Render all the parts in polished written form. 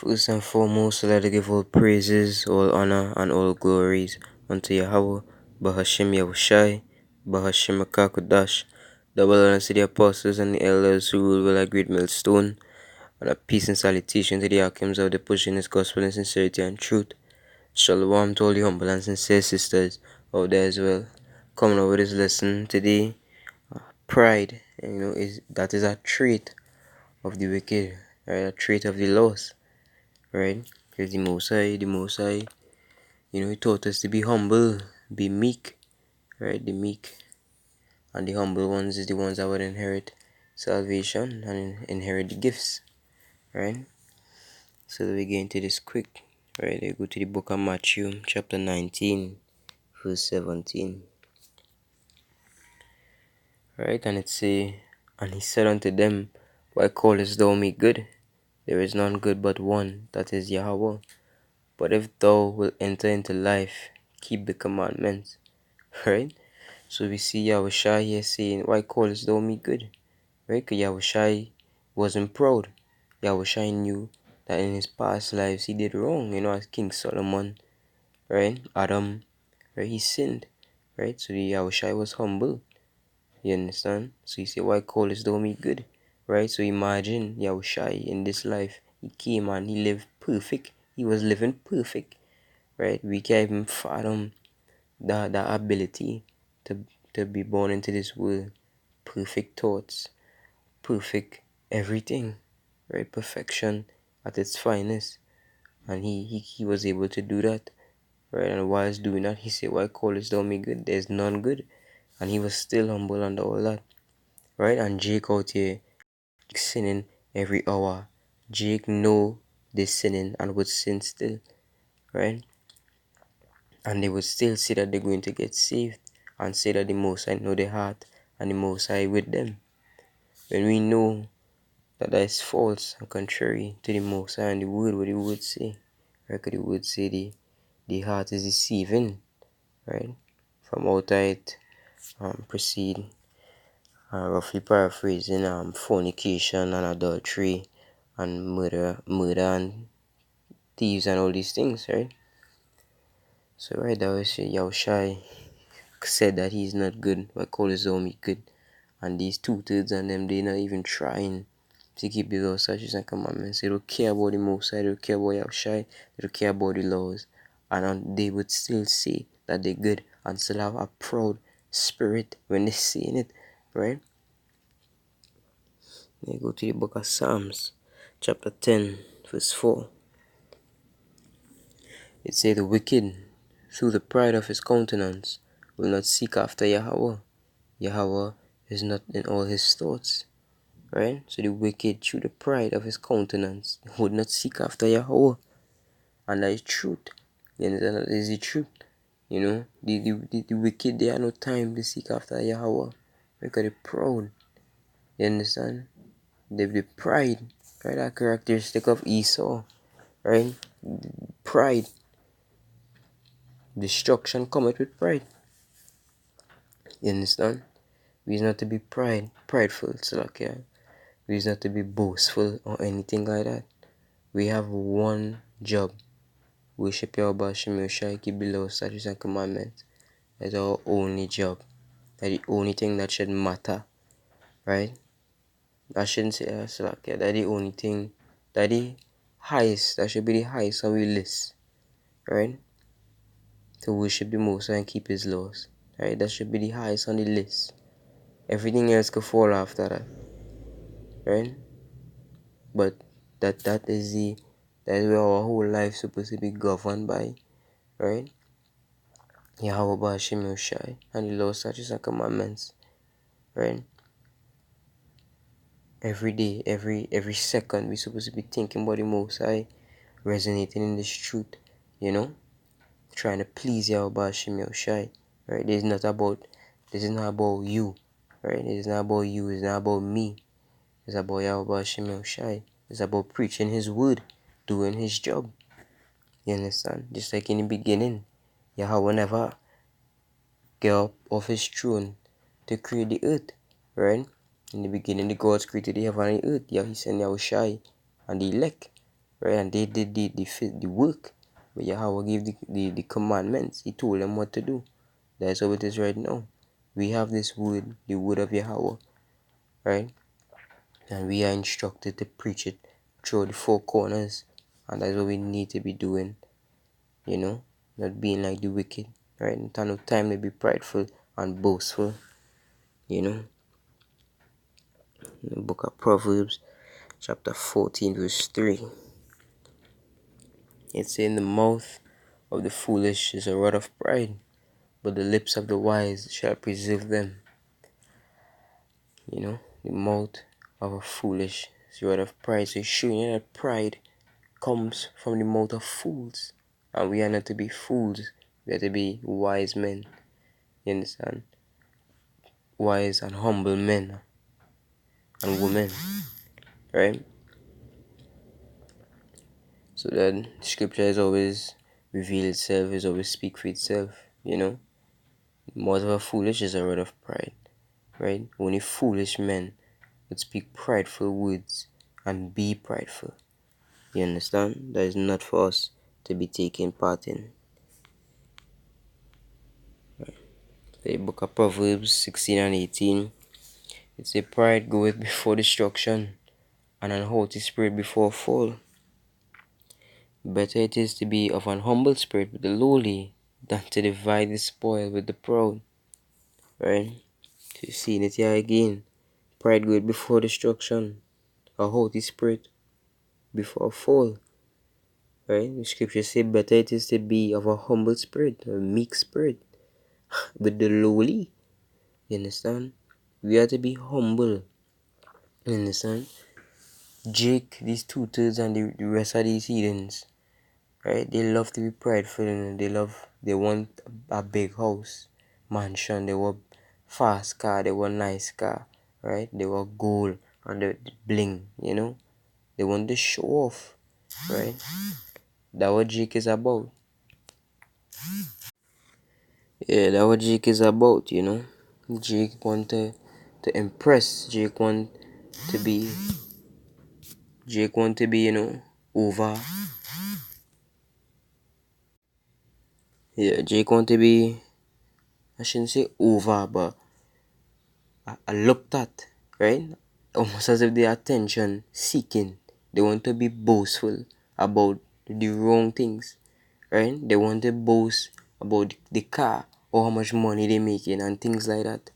First and foremost, let us give all praises, all honor, and all glories unto Yahweh, Bahashim Yahushai, Bahashim Akakodash, double honor to the apostles and the elders who rule with a great millstone, and a peace and salutation to the Akims of the pushing his gospel in sincerity and truth. Shalom to all the humble and sincere sisters out there as well. Coming over this lesson today, pride, that is a trait of the wicked, right? A trait of the lost. Right? Because the Most High, He taught us to be humble, be meek, right? The meek and the humble ones is the ones that would inherit salvation and inherit the gifts, right? So we get into this quick, right? They go to the book of Matthew, chapter 19, verse 17, right? And it say, and he said unto them, why callest thou me good? There is none good but one, that is Yahweh. But if thou wilt enter into life, keep the commandments. Right? So we see Yahushua here saying, why callest thou me good? Right? Because Yahushua wasn't proud. Yahushua knew that in his past lives he did wrong. As King Solomon, right? Adam, right? He sinned. Right? So the Yahushua was humble. You understand? So he said, why callest thou me good? Right? So imagine Yahushua in this life. He came and he lived perfect. He was living perfect. Right? We can't even fathom the ability to be born into this world. Perfect thoughts, perfect everything, right? Perfection at its finest. And he was able to do that, right? And whilst doing that, he said, why callest thou me good? There's none good. And he was still humble under all that, right? And Jake out here sinning every hour. Jake know they sinning and would sin still, right? And they would still say that they're going to get saved and say that the Most High know their heart and the Most High with them. When we know that is false and contrary to the Most High and the word, what the word say, right? Because the word say the heart is deceiving, right? From outside proceed, roughly paraphrasing, fornication and adultery and murder and thieves and all these things, right? So right there we say Yahushai said that he's not good, but call his own good. And these two-thirds and them, they're not even trying to keep the laws, statutes, and commandments. They don't care about the Most High, they don't care about Yahushai, they don't care about the laws. And they would still say that they're good and still have a proud spirit when they're saying it, right? They go to the book of Psalms, chapter 10, verse 4. It says, the wicked, through the pride of his countenance, will not seek after Yahweh. Yahweh is not in all his thoughts. Right? So the wicked, through the pride of his countenance, would not seek after Yahweh. And that is truth. You understand? That is the truth. The wicked, they have no time to seek after Yahweh. Because they're proud. You understand? The pride. Right? That characteristic of Esau. Right? Pride. Destruction cometh with pride. You understand? We is not to be prideful, so like, yeah. We is not to be boastful or anything like that. We have one job. Worship Yahweh Shem Yoshai, keep the laws, statutes, and commandments. That's our only job. That's the only thing that should matter. Right? I shouldn't say that, so like, yeah, that's the only thing. That the highest. That should be the highest on our list. Right? To worship the Most High and keep his laws. Right? That should be the highest on the list. Everything else could fall after that. Right? But that is where our whole life is supposed to be governed by, right? Yahweh Bashim Yoshai and the law, statutes, and commandments, right? Every day, every second, we're supposed to be thinking about the Most High, resonating in this truth, trying to please Yahweh Bashim Yoshai, right? This is not about you, right? It's not about you, it's not about me. It's about Yahweh Bashim Yoshai. It's about preaching his word, doing his job. You understand? Just like in the beginning, Yahweh never get up off his throne to create the earth, right? In the beginning, the gods created the heaven and the earth. Yeah, he sent Yahushai and the elect, right? And they did the work. But Yahweh gave the commandments. He told them what to do. That's how it is right now. We have this word, the word of Yahweh, right? And we are instructed to preach it through the four corners. And that's what we need to be doing, you know? Not being like the wicked, right? No time to be prideful and boastful, you know? In the book of Proverbs, chapter 14, verse 3. It's in the mouth of the foolish is a rod of pride, but the lips of the wise shall preserve them. You know, the mouth of a foolish is a rod of pride. So it's showing you that pride comes from the mouth of fools. And we are not to be fools. We are to be wise men. You understand? Wise and humble men and women. Right? So that scripture is always reveal itself, is always speak for itself. You know? The mouth of a foolish is a rod of pride. Right? Only foolish men would speak prideful words and be prideful. You understand? That is not for us to be taking part in. The book of Proverbs 16 and 18. It says, pride goeth before destruction, and an haughty spirit before a fall. Better it is to be of an humble spirit with the lowly, than to divide the spoil with the proud. Right? So you see it here again. Pride goeth before destruction, a haughty spirit before a fall. Right? The scripture say better it is to be of a humble spirit, a meek spirit, with the lowly. You understand? We are to be humble. You understand? Jake, these two-thirds and the rest of these heathens, right? They love to be prideful and they want a big house, mansion, they want fast car, they want nice car, right? They want gold and the bling, you know? They want to show off, right? That's what Jake is about. Yeah, that's what Jake is about, you know? Jake want to impress. To be Jake want to be, you know, over. Yeah, Jake want to be, I shouldn't say over, but looked at, right? Almost as if they are attention seeking. They want to be boastful about the wrong things, right? They want to boast about the car or how much money they making and things like that,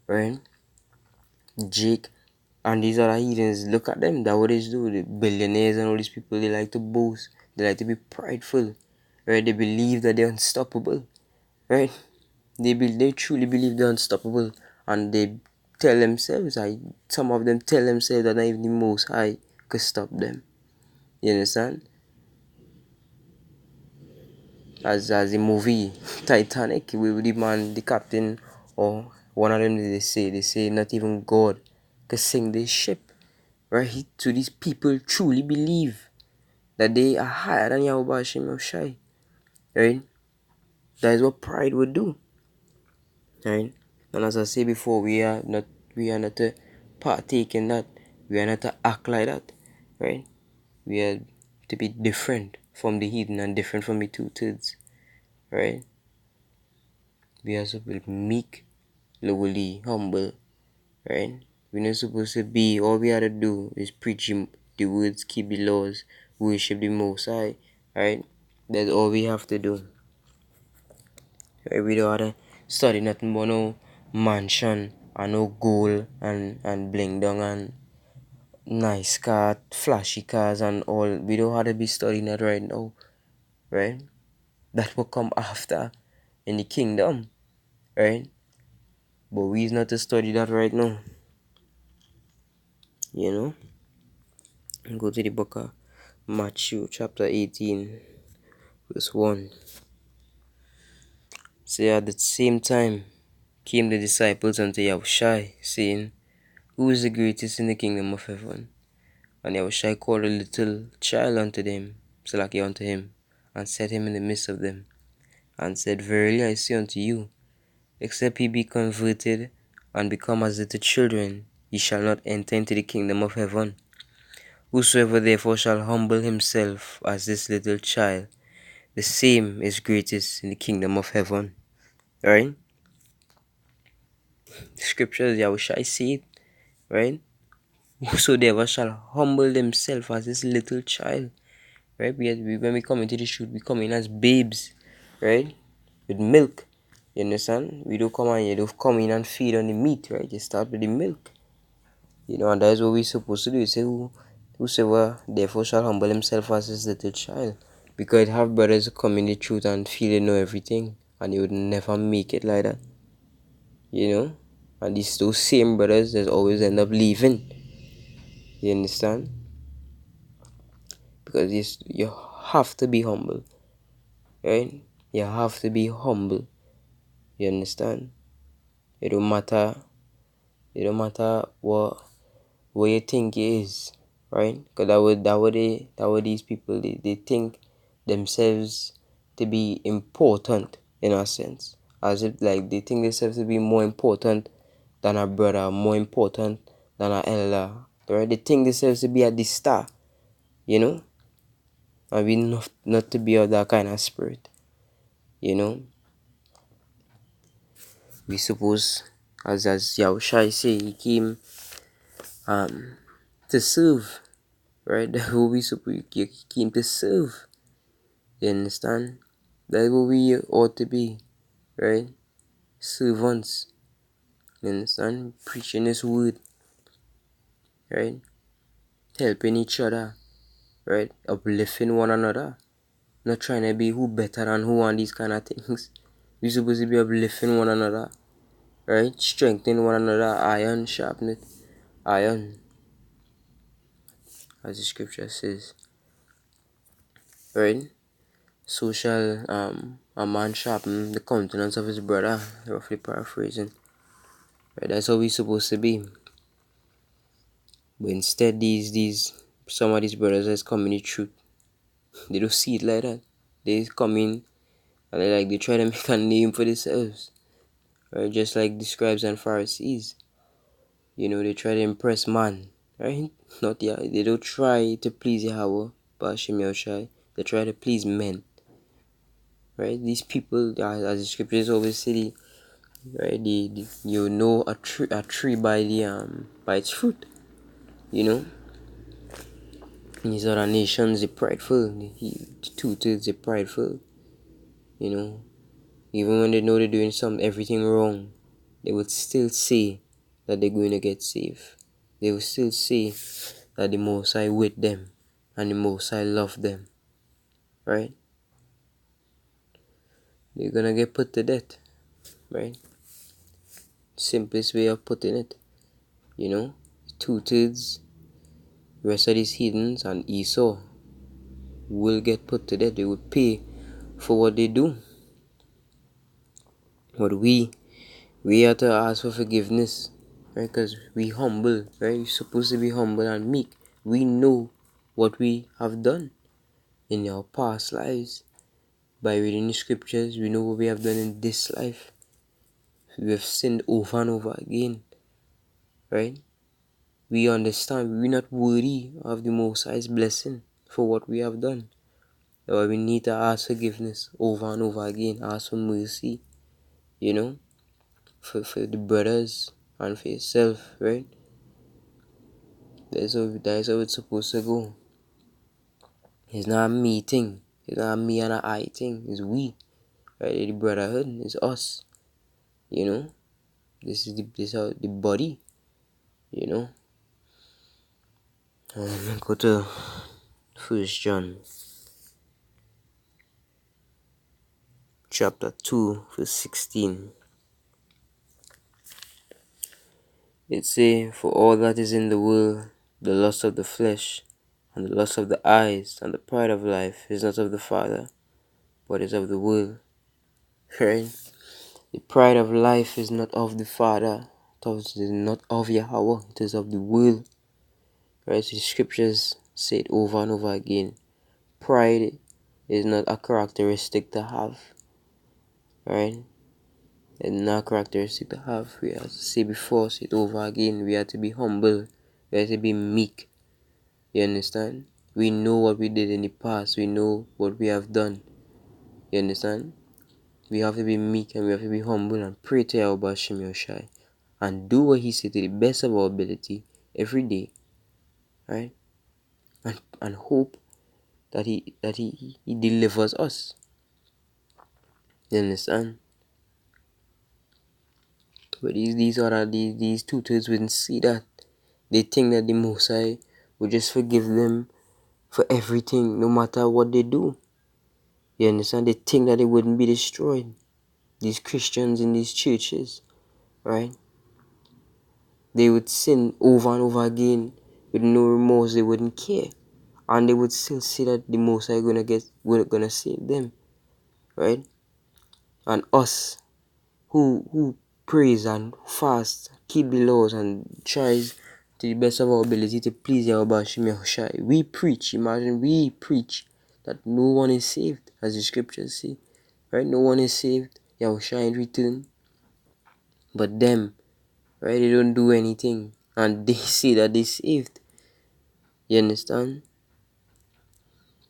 right? Jake and these other heathens, look at them. That's what they do. The billionaires and all these people, they like to boast. They like to be prideful, right? They believe that they're unstoppable, right? They truly believe they're unstoppable, and they tell themselves. Some of them tell themselves that not even the Most High could stop them. You understand? As the movie Titanic, with the man, the captain, or one of them, they say not even God could sink this ship. Right? So these people truly believe that they are higher than Yahweh Hashem Shai. Right? That is what pride would do. Right? And as I say before, we are not to partake in that. We are not to act like that. Right? We are to be different from the heathen and different from the two-thirds. Right? We are supposed to be meek, lowly, humble. Right? We're not supposed to be, all we have to do is preach the words, keep the laws, worship the Most High. Right? That's all we have to do. Right? We don't have to study nothing but no mansion and no gold and bling dong and nice car, flashy cars and all. We don't have to be studying that right now. Right? That will come after in the kingdom. Right? But we is not to study that right now. You know? Go to the book of Matthew chapter 18 verse 1. Say at the same time came the disciples unto Yahushua, saying, who is the greatest in the kingdom of heaven? And Yahushua called a little child unto them, Salaki unto him, and set him in the midst of them, and said, verily I say unto you, except ye be converted and become as little children, ye shall not enter into the kingdom of heaven. Whosoever therefore shall humble himself as this little child, the same is greatest in the kingdom of heaven. Right? The scriptures, Yahushua say it, right? Whosoever shall humble themselves as this little child, right? When we come into the truth, we come in as babes, right? With milk. You understand? We don't come and you don't come in and feed on the meat, right? You start with the milk. And that is what we're supposed to do. You say, whosoever therefore shall humble himself as his little child. Because I have brothers who come in the truth and feel they know everything, and they would never make it like that. And those same brothers that always end up leaving. You understand? Because you have to be humble, right? You have to be humble. You understand? It don't matter. It don't matter what you think it is, right? Because that would these people they think themselves to be important in a sense, as if like they think themselves to be more important than a brother, more important than an elder, right? They think themselves to be at the star, and we not to be of that kind of spirit, you know. We suppose, as Yahushua say, he came to serve, right? That's what we suppose. He came to serve. You understand? That's what we ought to be, right? Servants. You understand? Preaching His word, right? Helping each other, right? Uplifting one another. Not trying to be who better than who and these kind of things. We supposed to be uplifting one another, right? Strengthening one another. Iron sharpened iron, as the scripture says, right? So shall a man sharpen the countenance of his brother, roughly paraphrasing. Right? That's how we supposed to be. But instead, some of these brothers that's coming the truth, they don't see it like that. They come in and they try to make a name for themselves, right? Just like the scribes and Pharisees. They try to impress man, right? Not yeah. They don't try to please Yahweh, Bashim Yahushai. They try to please men, right? These people, as the scriptures always say, right? You know a tree by its fruit. These other nations, they're prideful. The two-thirds, they're prideful. Even when they know they're doing everything wrong, they would still say that they're going to get saved. They will still say that the Most High with them and the Most High love them, right? They're gonna get put to death, right? Simplest way of putting it, two-thirds, rest of these heathens and Esau will get put to death. They will pay for what they do. But we have to ask for forgiveness, right? Because we humble, right? We're supposed to be humble and meek. We know what we have done in our past lives. By reading the scriptures, we know what we have done in this life. We have sinned over and over again, right? We understand we're not worthy of the Most High's blessing for what we have done. That's why we need to ask forgiveness over and over again. Ask for mercy, for the brothers and for yourself, right? That's how it's supposed to go. It's not a me thing. It's not a me and a I thing. It's we, right? The brotherhood is us, This is how the body, And go to 1 John chapter 2 verse 16. It say, "For all that is in the world, the lust of the flesh, and the lust of the eyes, and the pride of life, is not of the Father, but is of the world." Right? The pride of life is not of the Father, it is not of Yahweh, it is of the world. Right? So the scriptures say it over and over again. Pride is not a characteristic to have. Right? It's not a characteristic to have. We have to say before, say it over again. We have to be humble. We have to be meek. You understand? We know what we did in the past. We know what we have done. You understand? We have to be meek and we have to be humble and pray to Yahweh Hashem Yoshai and do what He said to the best of our ability every day, right? And hope that he delivers us. You understand? But these tutors wouldn't see that. They think that the Most High will just forgive them for everything, no matter what they do. You understand? They think that they wouldn't be destroyed. These Christians in these churches, right? They would sin over and over again with no remorse. They wouldn't care, and they would still say that the Most High gonna save them, right? And us who prays and fasts, keep the laws, and tries to the best of our ability to please Yahweh Hashem Yahushai. We preach, imagine we preach that no one is saved, as the scriptures say, right? No one is saved. Yahushai in return, but them, right? They don't do anything, and they say that they saved. You understand?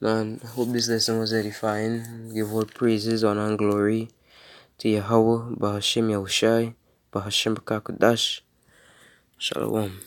Man, I hope this lesson was edifying. Give all praises, honor, and glory to Yahweh, Bahashem Yahushai, Bahashem Bakakudash. Shalom.